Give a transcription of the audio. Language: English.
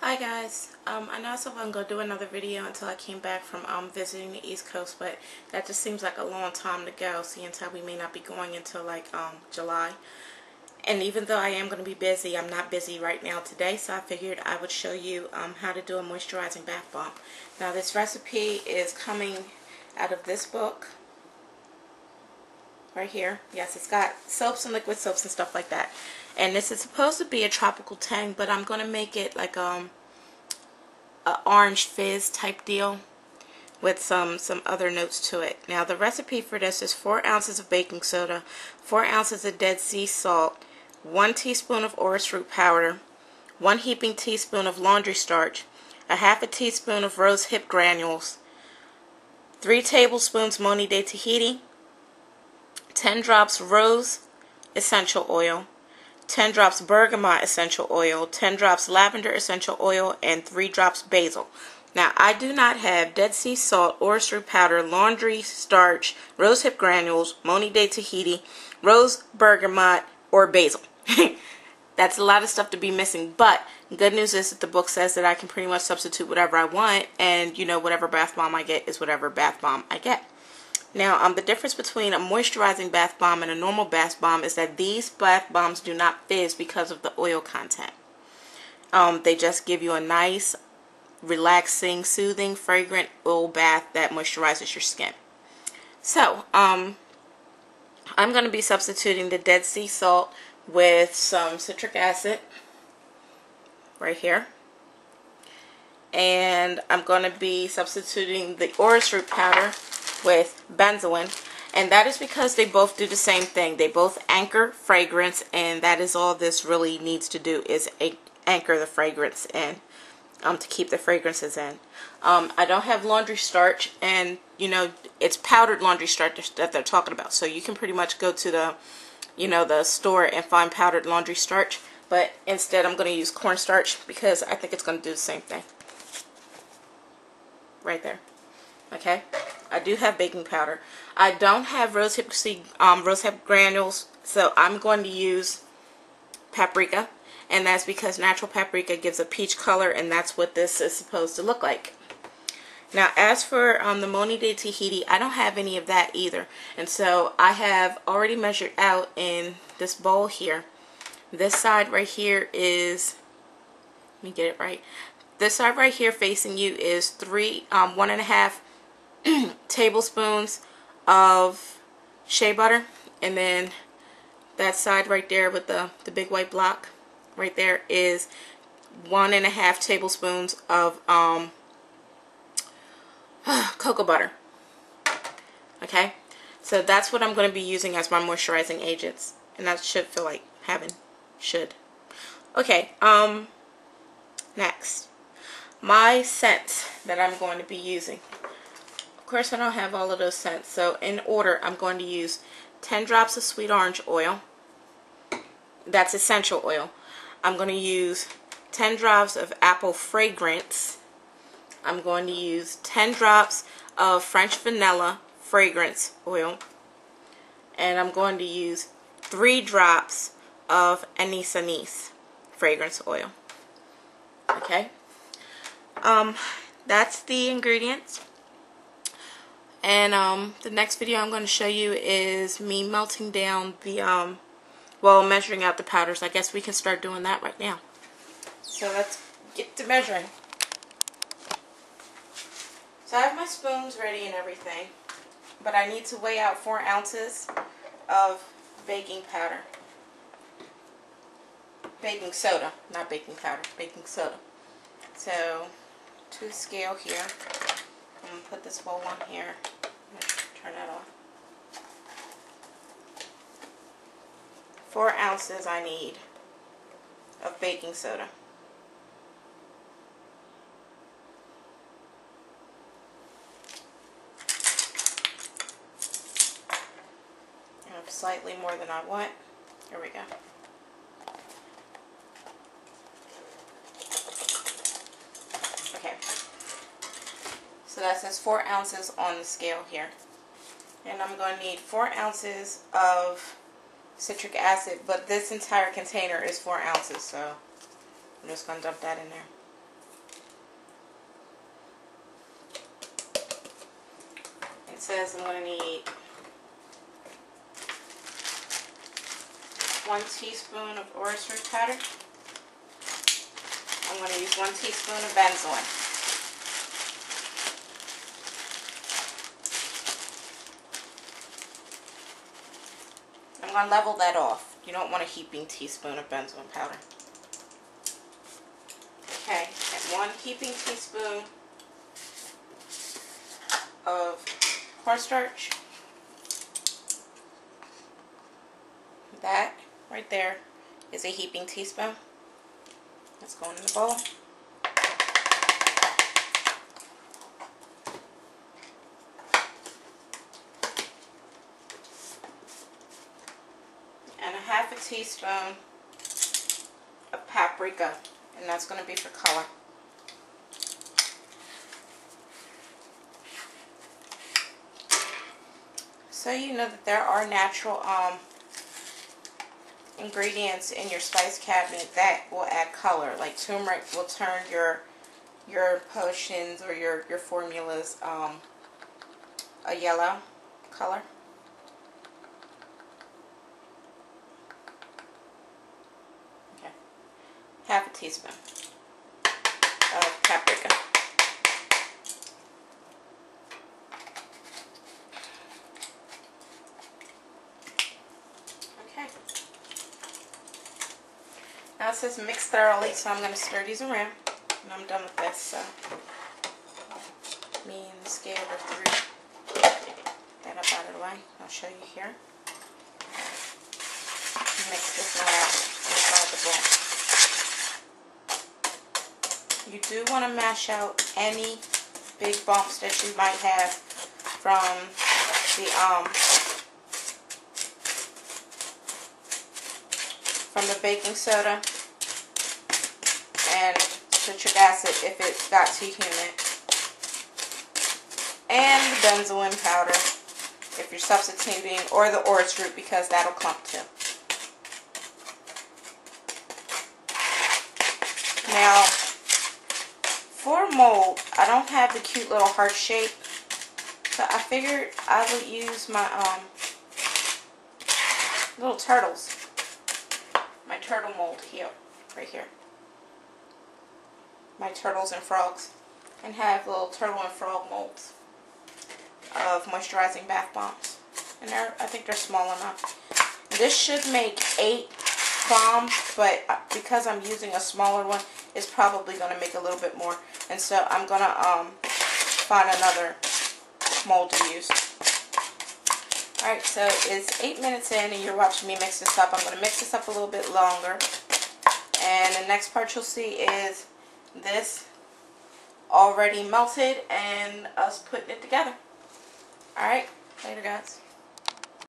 Hi guys, I know I said I wasn't going to do another video until I came back from visiting the East Coast, but that just seems like a long time to go, seeing how we may not be going until like July. And even though I am going to be busy, I'm not busy right now today, so I figured I would show you how to do a moisturizing bath bomb. Now this recipe is coming out of this book right here. Yes, it's got soaps and liquid soaps and stuff like that. And this is supposed to be a tropical tang, but I'm going to make it like a orange fizz type deal with some other notes to it. Now the recipe for this is 4 ounces of baking soda, 4 ounces of Dead Sea salt, 1 teaspoon of orris root powder, 1 heaping teaspoon of laundry starch, a half a teaspoon of rose hip granules, 3 tablespoons Moni de Tahiti, 10 drops rose essential oil, 10 drops bergamot essential oil, 10 drops lavender essential oil, and 3 drops basil. Now, I do not have Dead Sea salt, orris root powder, laundry starch, rose hip granules, Moni de Tahiti, rose bergamot, or basil. That's a lot of stuff to be missing, but good news is that the book says that I can pretty much substitute whatever I want, and you know, whatever bath bomb I get is whatever bath bomb I get. Now, the difference between a moisturizing bath bomb and a normal bath bomb is that these bath bombs do not fizz because of the oil content. They just give you a nice, relaxing, soothing, fragrant oil bath that moisturizes your skin. So, I'm going to be substituting the Dead Sea salt with some citric acid right here. And I'm going to be substituting the orris root powder with benzoin, and that is because they both do the same thing. They both anchor fragrance, and that is all this really needs to do, is anchor the fragrance in, to keep the fragrances in. I don't have laundry starch, and you know, it's powdered laundry starch that they're talking about, so you can pretty much go to the, you know, the store and find powdered laundry starch, but instead I'm going to use cornstarch because I think it's going to do the same thing. Right there. Okay, I do have baking powder. I don't have rose hip granules, so I'm going to use paprika, and that's because natural paprika gives a peach color, and that's what this is supposed to look like. Now, as for the Moni de Tahiti, I don't have any of that either, and so I have already measured out in this bowl here. This side right here is, let me get it right. This side right here facing you is 1.5 tablespoons of shea butter, and then that side right there with the big white block right there is 1.5 tablespoons of cocoa butter. Okay, so that's what I'm going to be using as my moisturizing agents, and that should feel like heaven. Okay, next, my scent that I'm going to be using. Of course, I don't have all of those scents, so in order, I'm going to use 10 drops of sweet orange oil. That's essential oil. I'm going to use 10 drops of apple fragrance. I'm going to use 10 drops of French vanilla fragrance oil. And I'm going to use 3 drops of anise anise fragrance oil. Okay? That's the ingredients. And the next video I'm going to show you is me melting down the, well, measuring out the powders. I guess we can start doing that right now. So let's get to measuring. So I have my spoons ready and everything, but I need to weigh out 4 ounces of baking powder. Baking soda, not baking powder, baking soda. So, to scale here. I'm going to put this bowl on here. Turn that off. 4 ounces I need of baking soda. I have slightly more than I want. Here we go. Okay. So that says 4 ounces on the scale here. And I'm going to need 4 ounces of citric acid, but this entire container is 4 ounces, so I'm just going to dump that in there. says I'm going to need 1 teaspoon of oyster powder. I'm going to use 1 teaspoon of benzoin. I'm going to level that off. You don't want a heaping teaspoon of benzoin powder. Okay, and 1 heaping teaspoon of cornstarch. That right there is a heaping teaspoon. Let's go in the bowl. And a 1/2 teaspoon of paprika, and that's going to be for color. So you know that there are natural ingredients in your spice cabinet that will add color. Like turmeric will turn your potions or your formulas a yellow color. Okay, 1/2 teaspoon of paprika. Okay. Now it says mix thoroughly, so I'm going to stir these around. And I'm done with this, so me and the scale of 3. That up out of the way. I'll show you here. Mix this around inside the bowl. You do want to mash out any big bumps that you might have from the baking soda and citric acid if it got too humid, and the benzoin powder if you're substituting, or the orris root because that'll clump too. Now for mold, I don't have the cute little heart shape, so I figured I would use my little turtles. My turtle mold here, right here. My turtles and frogs. And have little turtle and frog molds of Moisturizing Bath Bombs. And I think they're small enough. This should make 8 bombs, but because I'm using a smaller one, it's probably going to make a little bit more. And so I'm going to find another mold to use. Alright, so it's 8 minutes in and you're watching me mix this up. I'm going to mix this up a little bit longer. And the next part you'll see is this already melted and us putting it together. Alright, later guys.